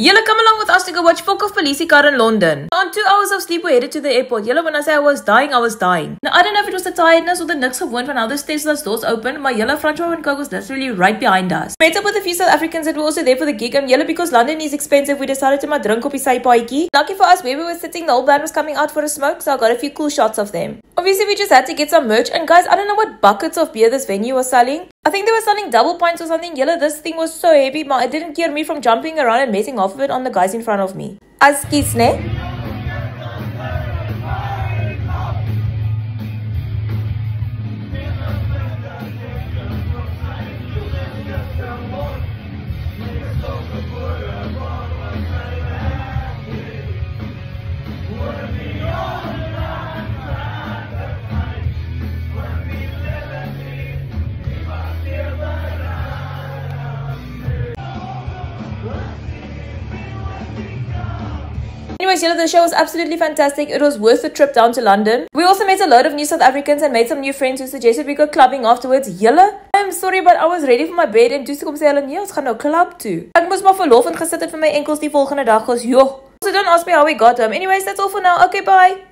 Yella, come along with us to go watch Folk of Police car in London. On 2 hours of sleep, we headed to the airport. Yella, when I say I was dying, I was dying. Now, I don't know if it was the tiredness or the niks gewoon van how the Tesla's doors open, but Yella, Francois and Coke was literally right behind us. Met up with a few South Africans that were also there for the gig. Yella, because London is expensive, we decided to my drink op die sypaadjie. Lucky for us, where we were sitting, the whole band was coming out for a smoke, so I got a few cool shots of them. Obviously, we just had to get some merch, and guys, I don't know what buckets of beer this venue was selling. I think they were selling double pints or something. Yella, this thing was so heavy, but it didn't cure me from jumping around and messing off of it on the guys in front of me. Askies, ne? Anyways, the show was absolutely fantastic. It was worth the trip down to London. We also met a load of new South Africans and made some new friends who suggested we go clubbing afterwards. I'm sorry, but I was ready for my bed en toe kom sê hulle nee, ons gaan nou club toe. Ek moes maar verlof en gesit het vir my enkels die volgende dag. So don't ask me how we got home. Anyways, that's all for now. Okay, bye.